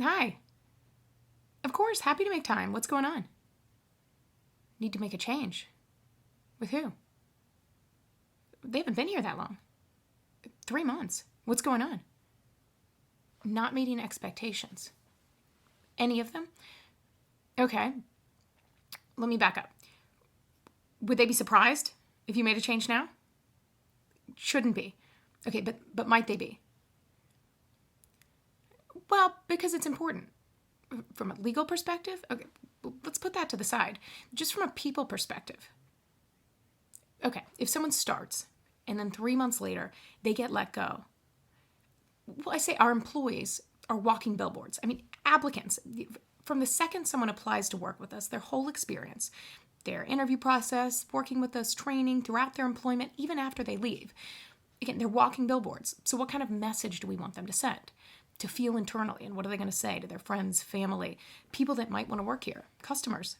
Hi. Of course, happy to make time. What's going on? Need to make a change. With who? They haven't been here that long. 3 months. What's going on? Not meeting expectations. Any of them? Okay. Let me back up. Would they be surprised if you made a change now? Shouldn't be. Okay, but might they be? Well, because it's important. From a legal perspective? Okay, let's put that to the side. Just from a people perspective. Okay, if someone starts and then 3 months later they get let go, well, I say our employees are walking billboards. I mean, applicants, from the second someone applies to work with us, their whole experience, their interview process, working with us, training, throughout their employment, even after they leave, again, they're walking billboards. So what kind of message do we want them to send? To feel internally, and what are they going to say to their friends, family, people that might want to work here, customers?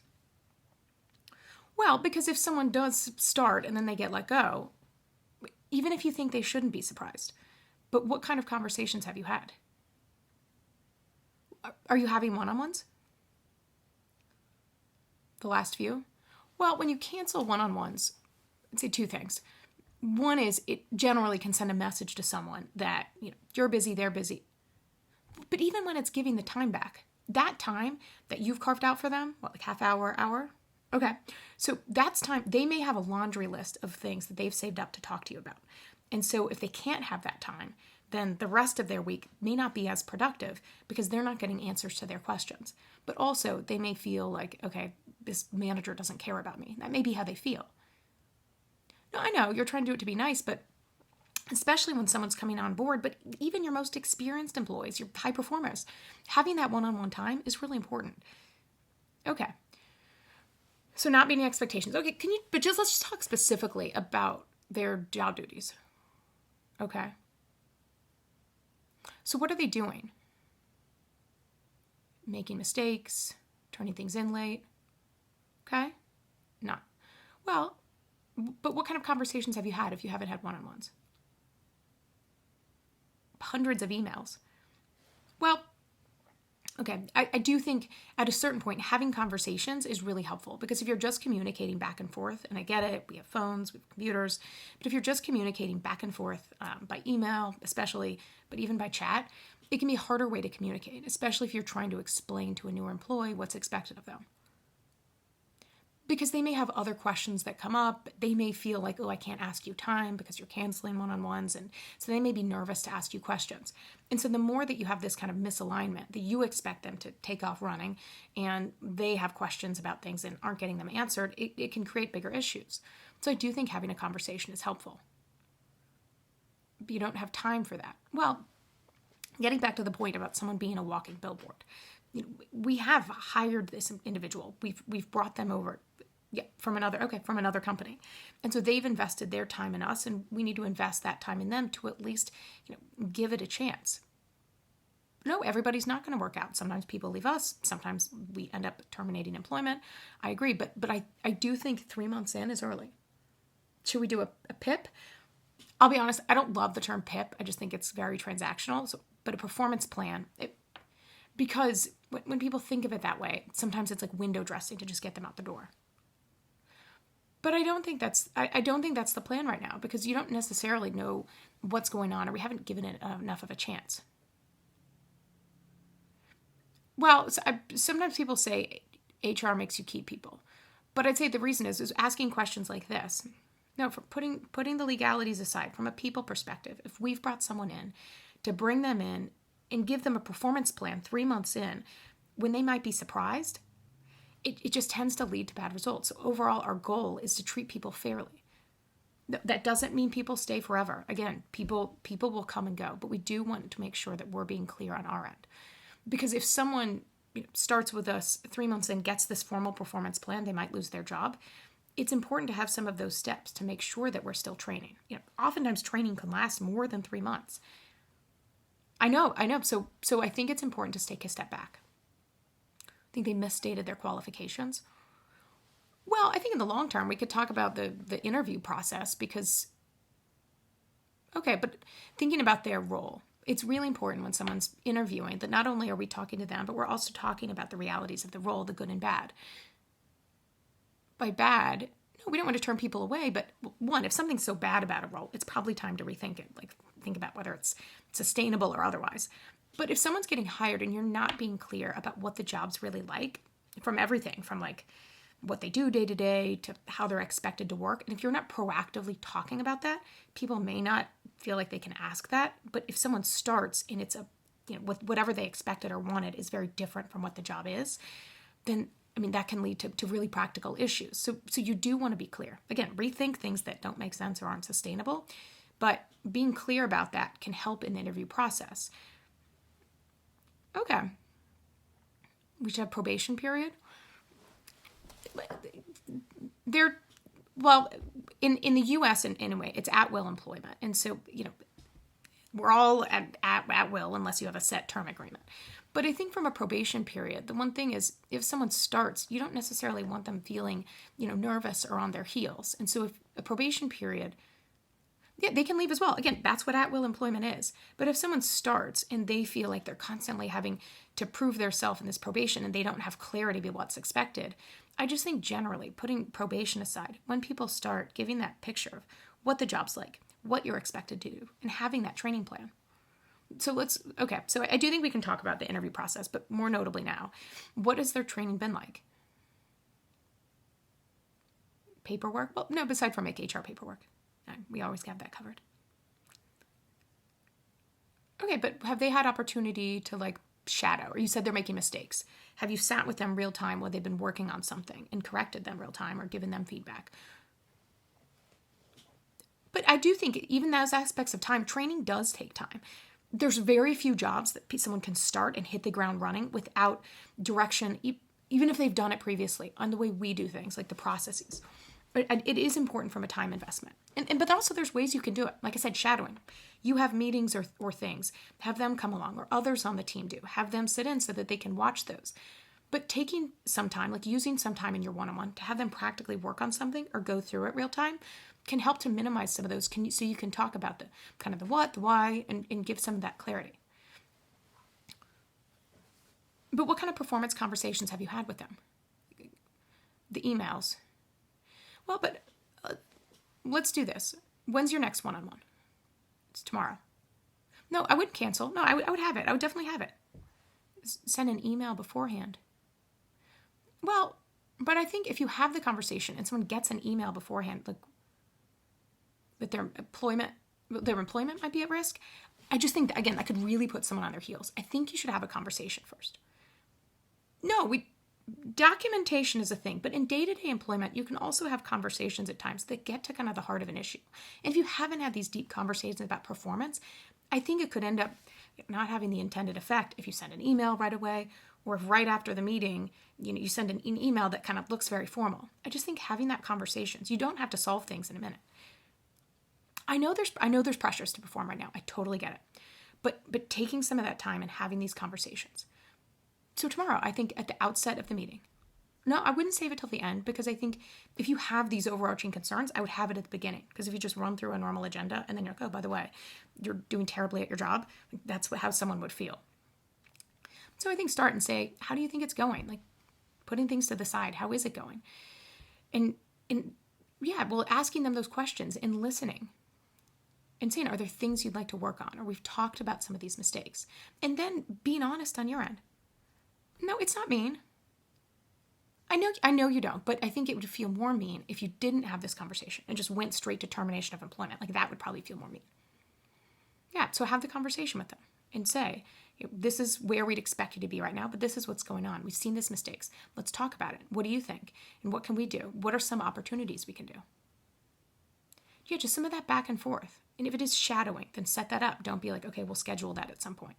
Well, because if someone does start and then they get let go, even if you think they shouldn't be surprised, but what kind of conversations have you had? Are you having one-on-ones? The last few? Well, when you cancel one-on-ones, I'd say two things. One is it generally can send a message to someone that, you're busy, they're busy. But even when it's giving the time back, that time that you've carved out for them, like half hour, hour? Okay, so that's time. They may have a laundry list of things that they've saved up to talk to you about. And so if they can't have that time, then the rest of their week may not be as productive because they're not getting answers to their questions. But also they may feel like, okay, this manager doesn't care about me. That may be how they feel. No, I know you're trying to do it to be nice, but especially when someone's coming on board, but even your most experienced employees, your high performers, having that one-on-one time is really important. Okay. So not meeting expectations. Okay, let's just talk specifically about their job duties. Okay. So what are they doing? Making mistakes, turning things in late. Okay? Not. Well, but what kind of conversations have you had if you haven't had one-on-ones? Hundreds of emails. Well, okay, I do think at a certain point having conversations is really helpful because if you're just communicating back and forth, and I get it, we have phones, we have computers, but if you're just communicating back and forth by email especially, but even by chat, it can be a harder way to communicate, especially if you're trying to explain to a newer employee what's expected of them. Because they may have other questions that come up. They may feel like, oh, I can't ask you time because you're canceling one-on-ones. And so they may be nervous to ask you questions. And so the more that you have this kind of misalignment, that you expect them to take off running and they have questions about things and aren't getting them answered, it can create bigger issues. So I do think having a conversation is helpful. But you don't have time for that. Well, getting back to the point about someone being a walking billboard, we have hired this individual. We've brought them over. Yeah, from another company. And so they've invested their time in us, and we need to invest that time in them to at least, give it a chance. No, everybody's not going to work out. Sometimes people leave us. Sometimes we end up terminating employment. I agree, but I do think 3 months in is early. Should we do a PIP? I'll be honest, I don't love the term PIP. I just think it's very transactional. But a performance plan, because when people think of it that way, sometimes it's like window dressing to just get them out the door. But I don't think that's the plan right now because you don't necessarily know what's going on or we haven't given it enough of a chance. Well, sometimes people say HR makes you keep people. But I'd say the reason is asking questions like this. No, for putting the legalities aside, from a people perspective, if we've brought someone in to bring them in and give them a performance plan 3 months in, when they might be surprised, it just tends to lead to bad results. So overall, our goal is to treat people fairly. That doesn't mean people stay forever. Again, people will come and go, but we do want to make sure that we're being clear on our end. Because if someone starts with us 3 months in, gets this formal performance plan, they might lose their job. It's important to have some of those steps to make sure that we're still training. Oftentimes training can last more than 3 months. I know. So I think it's important to take a step back. I think they misstated their qualifications. Well, I think in the long term, we could talk about the interview process because, okay, but thinking about their role, it's really important when someone's interviewing that not only are we talking to them, but we're also talking about the realities of the role, the good and bad. By bad, no, we don't want to turn people away, but one, if something's so bad about a role, it's probably time to rethink it. Like, think about whether it's sustainable or otherwise. But if someone's getting hired and you're not being clear about what the job's really like, from everything, from like what they do day to day to how they're expected to work, and if you're not proactively talking about that, people may not feel like they can ask that. But if someone starts and it's with whatever they expected or wanted is very different from what the job is, then that can lead to really practical issues. So you do want to be clear. Again, rethink things that don't make sense or aren't sustainable, but being clear about that can help in the interview process. Okay. We should have probation period. In the U.S. anyway, it's at-will employment. And so, we're all at will unless you have a set term agreement. But I think from a probation period, the one thing is if someone starts, you don't necessarily want them feeling, nervous or on their heels. And so if a probation period, they can leave as well. Again, that's what at-will employment is. But if someone starts and they feel like they're constantly having to prove themselves in this probation and they don't have clarity about what's expected, I just think generally putting probation aside, when people start giving that picture of what the job's like, what you're expected to do, and having that training plan. So I do think we can talk about the interview process, but more notably now, what has their training been like? Paperwork? Well, no, besides from HR paperwork. We always have that covered. Okay, but have they had opportunity to shadow? Or you said they're making mistakes. Have you sat with them real time while they've been working on something and corrected them real time or given them feedback? But I do think even those aspects of time, training does take time. There's very few jobs that someone can start and hit the ground running without direction, even if they've done it previously, on the way we do things, like the processes. But it is important from a time investment. But also there's ways you can do it. Like I said, shadowing. You have meetings or things. Have them come along, or others on the team do. Have them sit in so that they can watch those. But taking some time, like using some time in your one-on-one to have them practically work on something or go through it real time can help to minimize some of those. So you can talk about the kind of the what, the why, and give some of that clarity. But what kind of performance conversations have you had with them? The emails. Well, but let's do this. When's your next one-on-one? It's tomorrow. No, I wouldn't cancel. No, I would have it. I would definitely have it. Send an email beforehand. Well, but I think if you have the conversation and someone gets an email beforehand, like that their employment might be at risk, I just think that, again, that could really put someone on their heels. I think you should have a conversation first. No, documentation is a thing, but in day-to-day employment, you can also have conversations at times that get to kind of the heart of an issue. And if you haven't had these deep conversations about performance, I think it could end up not having the intended effect if you send an email right away, or if right after the meeting, you send an email that kind of looks very formal. I just think having that conversations, you don't have to solve things in a minute. I know there's pressures to perform right now. I totally get it. But taking some of that time and having these conversations. So tomorrow, I think at the outset of the meeting. No, I wouldn't save it till the end, because I think if you have these overarching concerns, I would have it at the beginning. Because if you just run through a normal agenda and then you're like, oh, by the way, you're doing terribly at your job, that's how someone would feel. So I think start and say, how do you think it's going? Like putting things to the side, how is it going? And asking them those questions and listening. And saying, are there things you'd like to work on? Or we've talked about some of these mistakes. And then being honest on your end. No, it's not mean. I know you don't, but I think it would feel more mean if you didn't have this conversation and just went straight to termination of employment. Like that would probably feel more mean. Yeah, so have the conversation with them and say, this is where we'd expect you to be right now, but this is what's going on. We've seen these mistakes. Let's talk about it. What do you think? And what can we do? What are some opportunities we can do? Yeah, just some of that back and forth. And if it is shadowing, then set that up. Don't be like, okay, we'll schedule that at some point.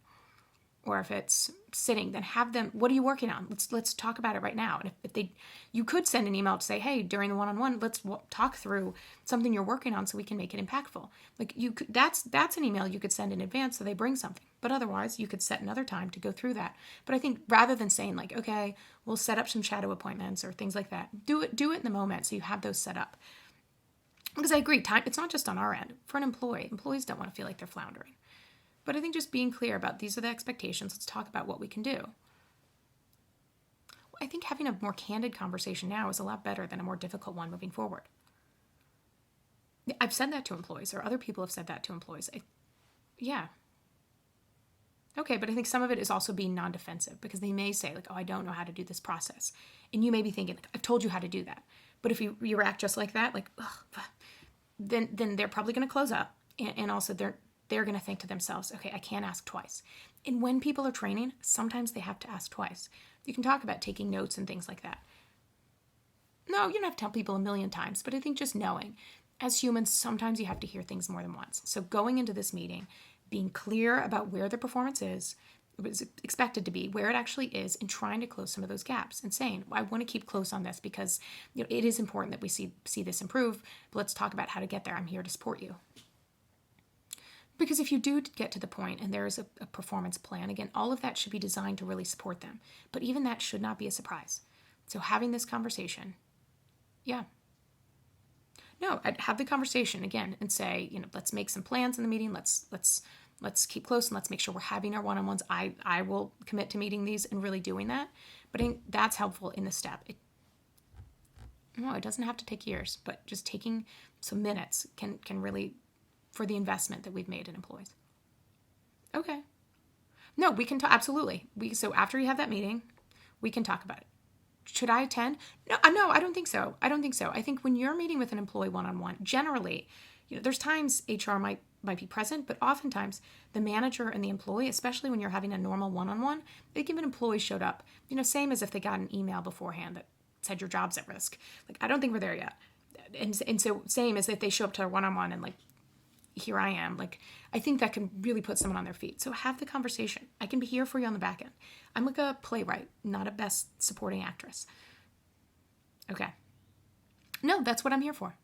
Or if it's sitting, then have them, what are you working on? Let's talk about it right now. And if you could send an email to say, hey, during the one-on-one, let's talk through something you're working on so we can make it impactful. Like that's an email you could send in advance so they bring something. But otherwise, you could set another time to go through that. But I think rather than saying like, okay, we'll set up some shadow appointments or things like that, do it in the moment so you have those set up. Because I agree, time, it's not just on our end. For an employee, employees don't want to feel like they're floundering. But I think just being clear about these are the expectations. Let's talk about what we can do. I think having a more candid conversation now is a lot better than a more difficult one moving forward. I've said that to employees, or other people have said that to employees. Yeah. Okay, but I think some of it is also being non-defensive, because they may say, like, oh, I don't know how to do this process. And you may be thinking, I've told you how to do that. But if you react just like that, like, ugh, then they're probably going to close up. And also they're going to think to themselves, okay, I can't ask twice. And when people are training, sometimes they have to ask twice. You can talk about taking notes and things like that. No, you don't have to tell people a million times, but I think just knowing, as humans, sometimes you have to hear things more than once. So going into this meeting, being clear about where the performance is, it was expected to be, where it actually is, and trying to close some of those gaps and saying, well, I want to keep close on this because it is important that we see this improve, but let's talk about how to get there. I'm here to support you. Because if you do get to the point and there is a performance plan, again, all of that should be designed to really support them. But even that should not be a surprise. So having this conversation, yeah. No, I'd have the conversation again and say, let's make some plans in the meeting. Let's keep close and let's make sure we're having our one-on-ones. I will commit to meeting these and really doing that. But I think that's helpful in the step. It doesn't have to take years, but just taking some minutes can really, for the investment that we've made in employees. Okay. No, we can talk. Absolutely. So after you have that meeting, we can talk about it. Should I attend? No, I don't think so. I think when you're meeting with an employee one-on-one, generally, there's times HR might be present, but oftentimes the manager and the employee, especially when you're having a normal one-on-one, they give an employee showed up, same as if they got an email beforehand that said your job's at risk. Like, I don't think we're there yet. And so same as if they show up to a one-on-one and like, here I am. Like, I think that can really put someone on their feet. So have the conversation. I can be here for you on the back end. I'm like a playwright, not a best supporting actress. Okay. No, that's what I'm here for.